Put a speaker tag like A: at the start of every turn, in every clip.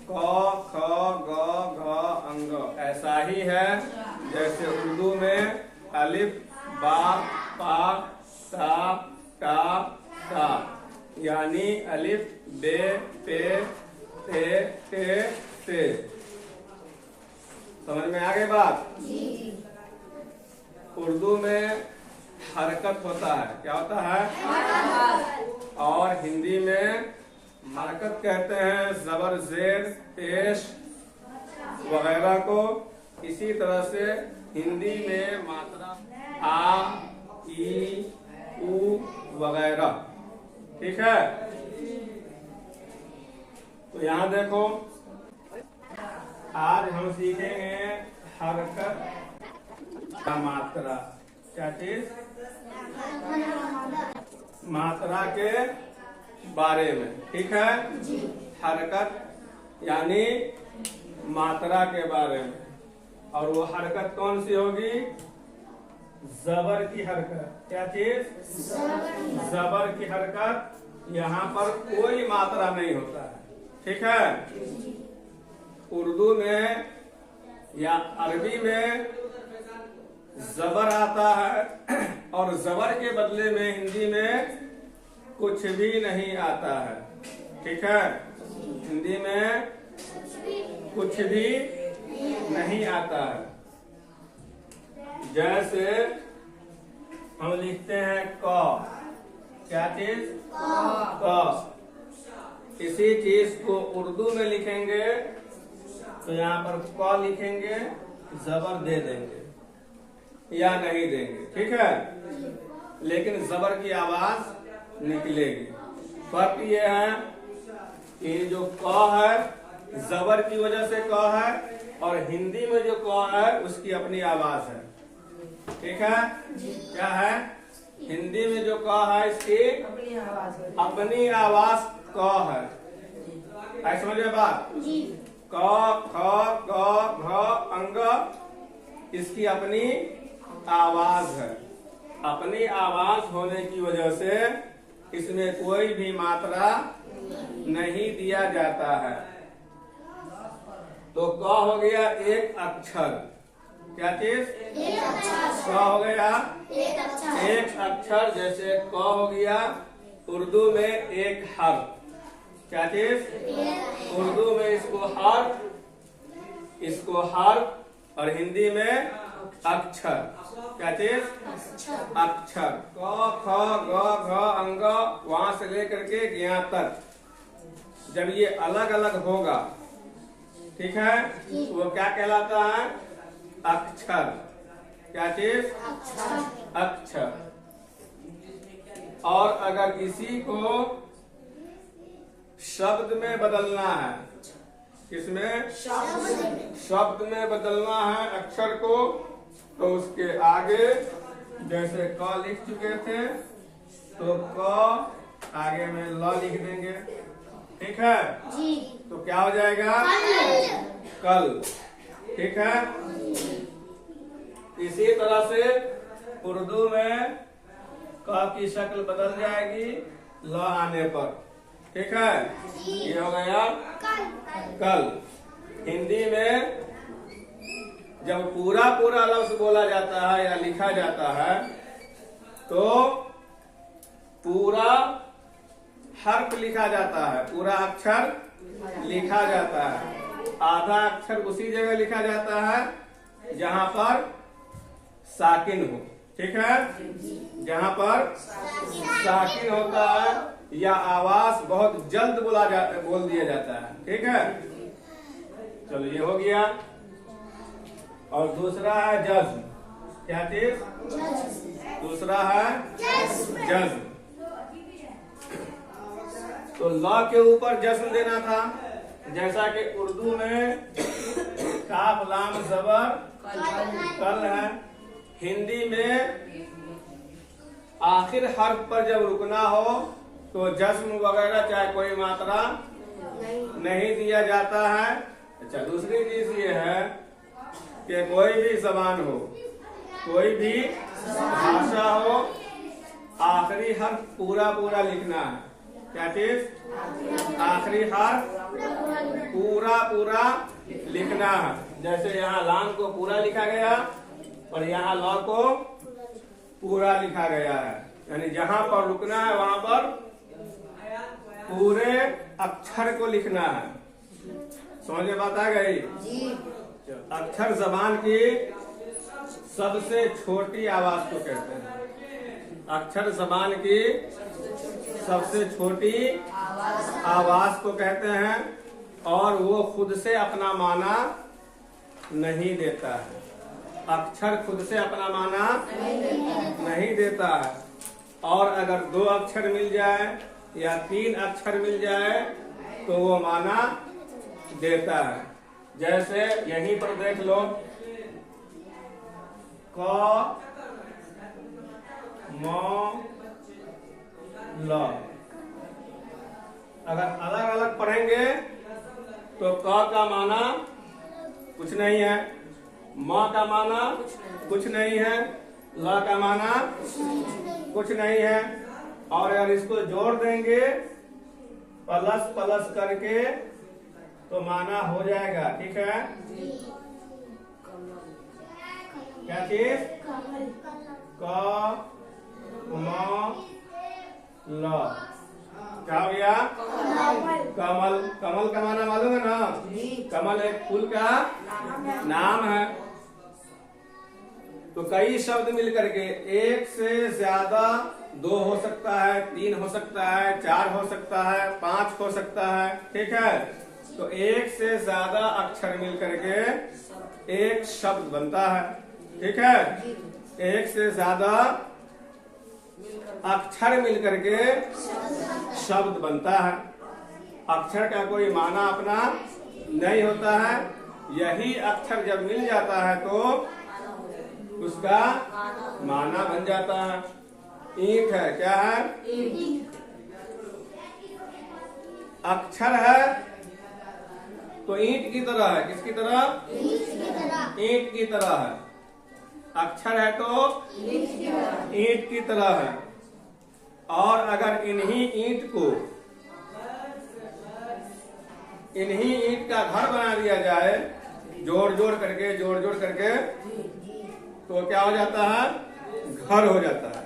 A: क, ख, ग, घ, अंग। ऐसा ही है जैसे उर्दू में अलिफ, बा, पा, ता, टा, ता, यानी अलिफ, बे, पे, ते, ते। समझ में आ गई बात? उर्दू में हरकत होता है। क्या होता है? और हिंदी में हरकत कहते हैं जबर, जेर, पेश वगैरह को। इसी तरह से हिंदी में मात्रा आ, ई, उ वगैरह। ठीक है, तो यहाँ देखो, आज हम सीखेंगे हरकत का मात्रा। क्या चीज? मात्रा के बारे में। ठीक है, हरकत यानी मात्रा के बारे में। और वो हरकत कौन सी होगी? जबर की हरकत। क्या चीज? जबर की हरकत। यहाँ पर कोई मात्रा नहीं होता है। ठीक है, उर्दू में या अरबी में जबर आता है और जबर के बदले में हिंदी में कुछ भी नहीं आता है। ठीक है, हिंदी में कुछ भी नहीं आता है। जैसे हम लिखते हैं क। क्या चीज? क। इसी चीज को उर्दू में लिखेंगे तो यहाँ पर क लिखेंगे, जबर दे देंगे या नहीं देंगे। ठीक है, लेकिन जबर की आवाज निकलेगी। फर्क ये है कि जो क है जबर की वजह से क है, और हिंदी में जो क है उसकी अपनी आवाज है। ठीक है, क्या है? हिंदी में जो क है इसकी अपनी आवाज क है। ऐसा समझ में बात? क, ख, ग, घ, अंग, इसकी अपनी आवाज है। अपनी आवाज होने की वजह से इसमें कोई भी मात्रा नहीं दिया जाता है। तो क हो गया एक अक्षर। क्या चीज? क हो गया एक अक्षर। जैसे क हो गया उर्दू में एक हर्फ। क्या चीज? उर्दू में इसको हर्फ और हिंदी में अक्षर। क्या चीज? अक्षर। क, ख, ग, घ, अंग, वहां से लेकर के ज्ञ तक जब ये अलग अलग होगा, ठीक है, तो वो क्या कहलाता है? अक्षर। क्या चीज? अक्षर। और अगर इसी को शब्द में बदलना है, किसमें? शब्द में बदलना है अक्षर को, तो उसके आगे जैसे क लिख चुके थे तो क आगे में ल लिख देंगे। ठीक है, तो क्या हो जाएगा? कल। ठीक है, इसी तरह से उर्दू में क की शक्ल बदल जाएगी ल आने पर। ठीक है, ये हो गया कल। हिंदी में जब पूरा पूरा लफ्ज बोला जाता है या लिखा जाता है तो पूरा हर्फ लिखा जाता है, पूरा अक्षर लिखा जाता है। आधा अक्षर उसी जगह लिखा जाता है जहां पर साकिन हो। ठीक है, जहां पर साकिन होता है या आवाज बहुत जल्द बोल दिया जाता है। ठीक है, चलो ये हो गया। और दूसरा है जज्म। क्या चीज? दूसरा है जज्म। तो ल के ऊपर जज्म देना था, जैसा कि उर्दू में काफ लाम जबर कल है। हिंदी में आखिर हर्फ पर जब रुकना हो तो जज्म वगैरह चाहे कोई मात्रा नहीं दिया जाता है। अच्छा, दूसरी चीज ये है कि कोई भी जबान हो, कोई भी भाषा हो, आखिरी हर्फ पूरा पूरा लिखना है। क्या चीज? आखिरी हर्फ पूरा पूरा लिखना है। जैसे यहाँ लाम को पूरा लिखा गया और यहाँ ल को पूरा लिखा गया है, यानी जहाँ पर रुकना है वहां पर पूरे अक्षर को लिखना है। समझ में बात आ गई? अक्षर जबान की सबसे छोटी आवाज को कहते हैं। अक्षर जबान की सबसे छोटी आवाज को कहते हैं और वो खुद से अपना माना नहीं देता है। अक्षर खुद से अपना माना नहीं देता है। और अगर 2 अक्षर मिल जाए या 3 अक्षर मिल जाए तो वो माना देता है। जैसे यहीं पर देख लो, क म ल। अगर अलग अलग पढ़ेंगे तो क का माना कुछ नहीं है, म का माना कुछ नहीं है, ल का माना कुछ नहीं है। और अगर इसको जोड़ देंगे प्लस प्लस करके तो माना हो जाएगा। ठीक है? क्या चीज? क म ल। क्या हो गया? कमल। कमल का माना मालूम है ना? कमल एक फूल का नाम है। तो कई शब्द मिलकर के, एक से ज्यादा 2 हो सकता है, 3 हो सकता है, 4 हो सकता है, 5 हो सकता है। ठीक है? तो एक से ज्यादा अक्षर मिलकर के एक शब्द बनता है। ठीक है? एक से ज्यादा अक्षर मिलकर के शब्द बनता है। अक्षर का कोई माना अपना नहीं होता है। यही अक्षर जब मिल जाता है तो उसका माना बन जाता है। ईंट है, क्या है? अक्षर है तो ईंट की तरह है। किसकी तरह? ईंट की तरह है। अक्षर है तो ईंट की तरह है। और अगर इन्हीं ईंट का घर बना दिया जाए, जोड़ जोड़ करके, तो क्या हो जाता है? घर हो जाता है,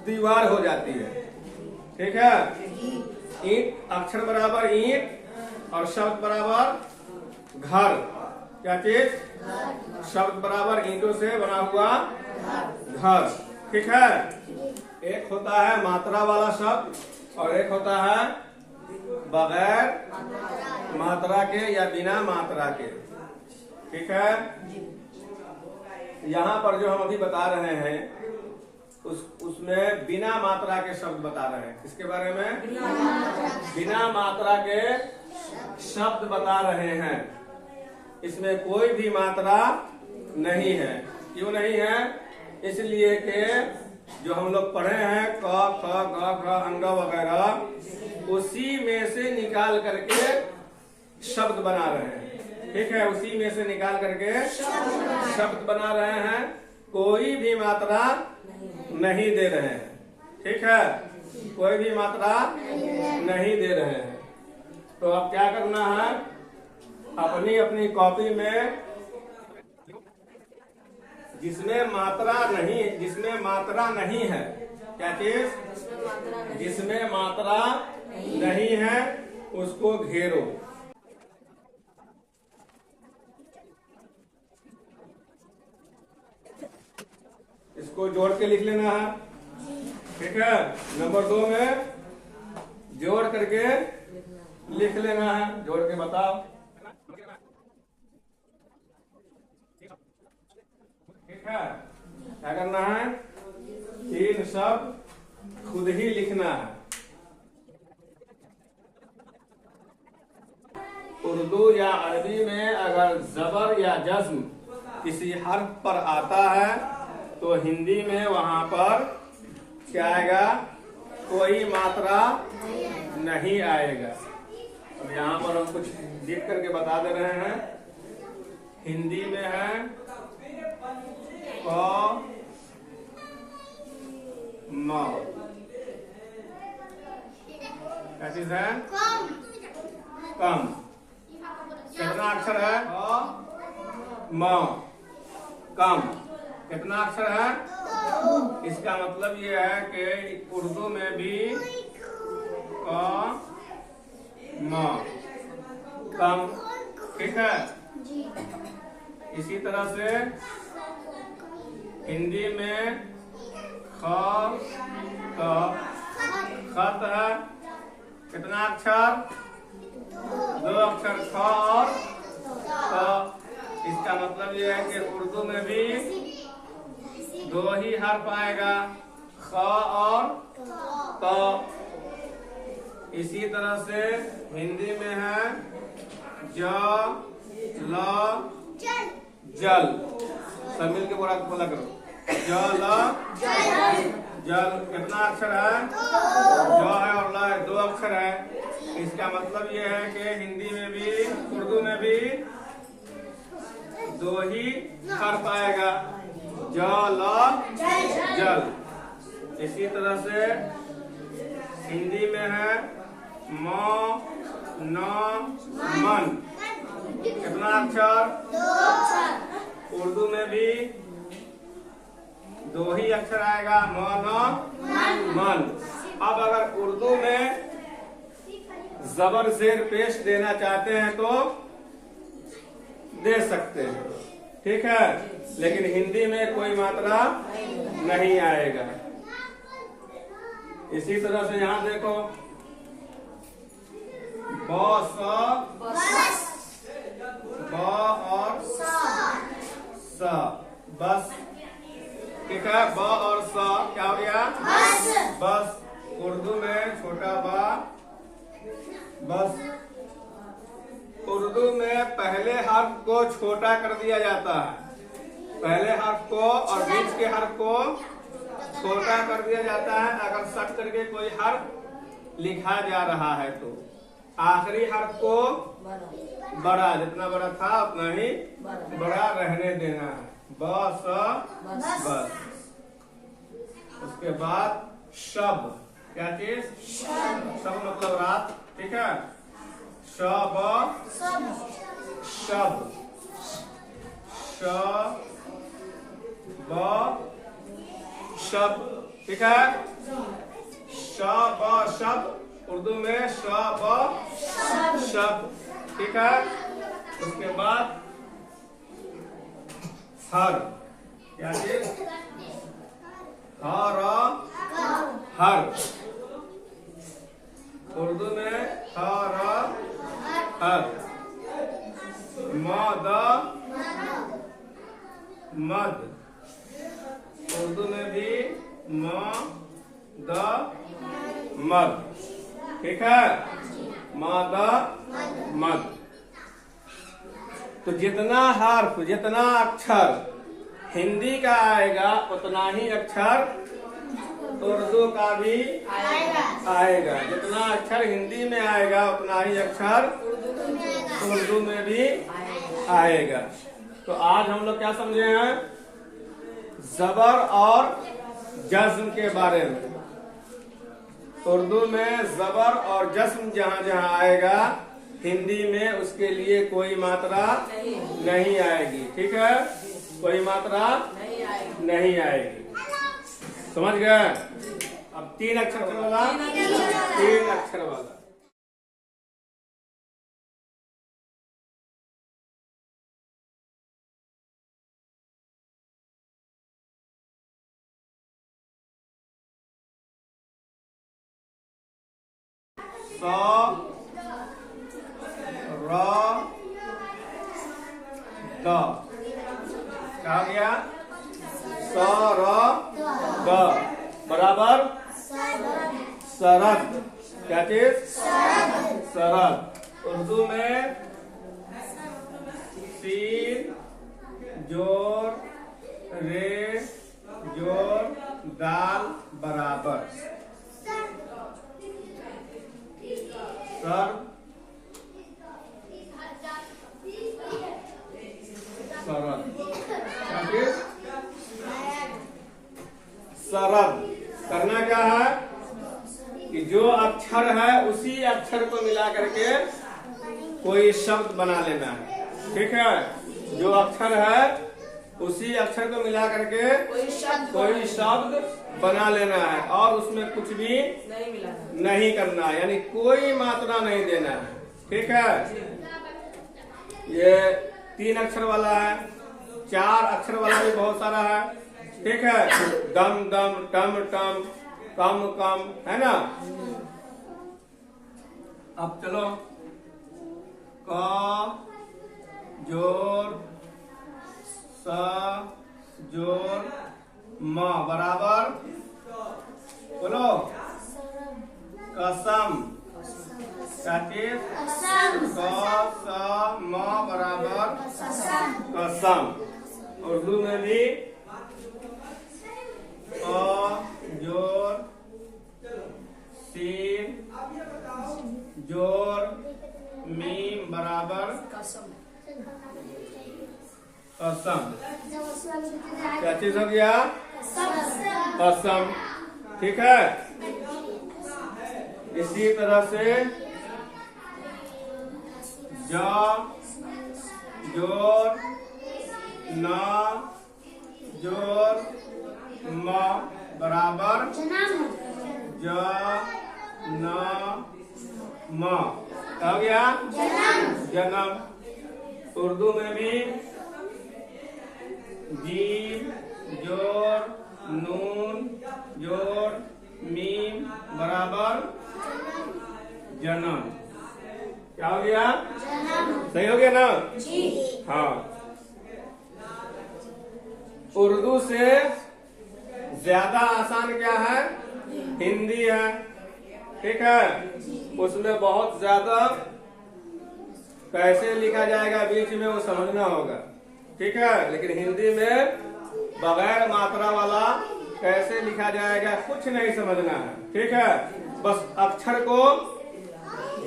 A: दीवार हो जाती है। ठीक है? ईंट, अक्षर बराबर ईंट और शब्द बराबर घर। क्या चीज? शब्द बराबर ईंटों से बना हुआ घर। ठीक है? एक होता है मात्रा वाला शब्द और एक होता है बगैर मात्रा के या बिना मात्रा के। ठीक है? यहाँ पर जो हम अभी बता रहे हैं उसमें बिना मात्रा के शब्द बता रहे हैं। किसके बारे में? बिना मात्रा के शब्द बता रहे हैं। इसमें कोई भी मात्रा नहीं है। क्यों नहीं है? इसलिए कि जो हम लोग पढ़े हैं क ख ग घ अंग वगैरह, उसी में से निकाल करके शब्द बना रहे हैं। ठीक है? उसी में से निकाल करके शब्द बना रहे हैं। कोई भी मात्रा नहीं दे रहे हैं। ठीक है? कोई भी मात्रा नहीं दे रहे हैं। तो अब क्या करना है? अपनी अपनी कॉपी में जिसमें मात्रा नहीं है, क्या चीज? जिसमें मात्रा नहीं है उसको घेरो। इसको जोड़ के लिख लेना है। ठीक है? नंबर 2 में जोड़ करके लिख लेना है। जोड़ के बताओ। ठीक है? क्या करना है? 3 शब्द खुद ही लिखना है। उर्दू या अरबी में अगर जबर या जज्म किसी हर्फ पर आता है तो हिंदी में वहां पर क्या आएगा? कोई मात्रा नहीं आएगा। अब यहाँ पर हम कुछ लिख करके बता दे रहे हैं। हिंदी में है क म। क्या चीज है? कम। अक्षर है? म। कम। कितना अक्षर है? इसका मतलब ये है कि उर्दू में भी क म कम। ठीक है। इसी तरह से हिंदी में ख क खत है। कितना अक्षर? 2 अक्षर ख और क। इसका मतलब यह है कि उर्दू में भी 2 ही हर्फ आएगा, ख और क। इसी तरह से हिंदी में है ज ल जल। सब मिल के बोला करो, जल जल। कितना अक्षर है? ज है और ल है, 2 अक्षर है। इसका मतलब ये है कि हिंदी में भी उर्दू में भी 2 ही हर्फ आएगा, जल जल। इसी तरह से हिंदी में है म न मन। कितना अक्षर?
B: 2 अक्षर।
A: उर्दू में भी 2 ही अक्षर आएगा, म न मन। अब अगर उर्दू में जबर जेर पेश देना चाहते हैं तो दे सकते हैं, ठीक है, लेकिन हिंदी में कोई मात्रा नहीं आएगा। इसी तरह से यहाँ देखो, ब और स, बस। ठीक है, ब और स क्या हो गया? बस। उर्दू में छोटा बा बस। उर्दू में पहले हर्फ को छोटा कर दिया जाता है, पहले हर्फ को और बीच के हर्फ को छोटा कर दिया जाता है। अगर सट करके कोई हर्फ लिखा जा रहा है तो आखिरी हर्फ को बड़ा, जितना बड़ा था उतना ही बड़ा रहने देना है। बस बस। उसके बाद शब। क्या चीज? शब मतलब रात। ठीक है, शब शब शब। ठीक है, शब शब। उर्दू में शब शब। ठीक है। उसके बाद हर। क्या चीज? हर हर। उर्दू में हर हर। मद मद। उर्दू में भी मद मद। ठीक है, मद मद। तो जितना हर्फ, जितना अक्षर हिंदी का आएगा उतना ही अक्षर उर्दू का भी आएगा। जितना अक्षर हिंदी में आएगा उतना ही अक्षर उर्दू में भी आएगा। तो आज हम लोग क्या समझे हैं? जबर और जज्म के बारे में। उर्दू में जबर और जज्म जहाँ जहाँ आएगा, हिंदी में उसके लिए कोई मात्रा नहीं आएगी। ठीक है, कोई मात्रा नहीं आएगी। समझ गए? अब 3 अक्षर वाला, 3 अक्षर वाला। स र द। क्या हो गया? स र द बराबर सरद। क्या चीज? सरद। उर्दू में सीन जोर रे जोर दाल बराबर सर सरद। सरद करना क्या है कि जो अक्षर है उसी अक्षर को मिला करके कोई शब्द बना लेना है। ठीक है, जो अक्षर है उसी अक्षर को मिला करके कोई शब्द बना लेना है और उसमें कुछ भी नहीं करना है, यानी कोई मात्रा नहीं देना है। ठीक है, ये 3 अक्षर वाला है, 4 अक्षर वाला भी बहुत सारा है। ठीक है, दम दम, टम टम, कम कम, है ना। अब चलो, क जोर स जोर म बराबर, बोलो, कसम। क्या चीज? क स म बराबर कसम। उर्दू में भी क जोर सीन जोर मीम बराबर कसम। क्या चीज हो गया? कसम। ठीक है, इसी तरह से ज जोर न जोर म बराबर ज न म। क्या हो गया? जन्म। उर्दू में भी जीम जोर नून जोर मीम बराबर जन्म। क्या हो गया? सही हो गया ना? हाँ। उर्दू से ज्यादा आसान क्या है? हिंदी है। ठीक है, उसमें बहुत ज्यादा कैसे लिखा जाएगा बीच में वो समझना होगा। ठीक है, लेकिन हिंदी में बगैर मात्रा वाला कैसे लिखा जाएगा कुछ नहीं समझना है। ठीक है, बस अक्षर को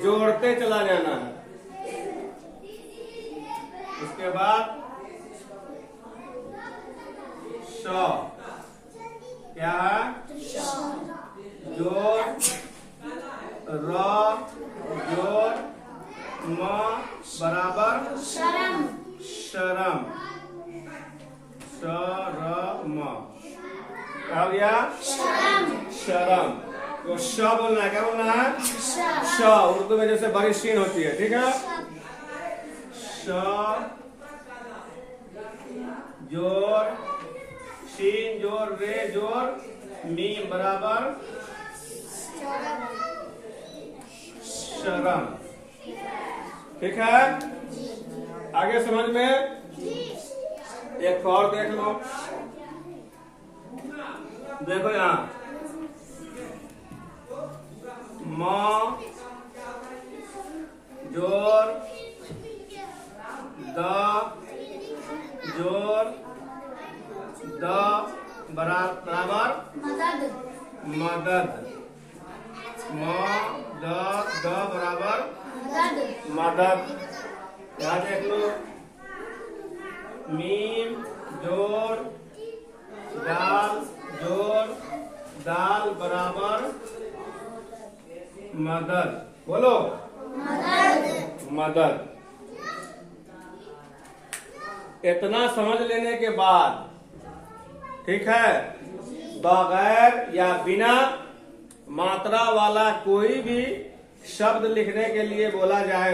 A: जोड़ते चला जाना है। उसके बाद श क्या है? जोर र जोर म बराबर शरम। शरम। क्या हो गया? शरम। तो श बोलना है। क्या बोलना है? श। उर्दू में जैसे बड़ी शीन होती है। ठीक है, श जोर शीन जोर रे जोर मीम बराबर शरम। ठीक है, आगे समझ में। एक और देख लो, देखो यहाँ म जोर द जोर द बराबर मदद। म द बराबर मदद। यहाँ देख लो, मीम जोर दाल बराबर मदद। बोलो, मदद। इतना समझ लेने के बाद, ठीक है, बगैर या बिना मात्रा वाला कोई भी शब्द लिखने के लिए बोला जाए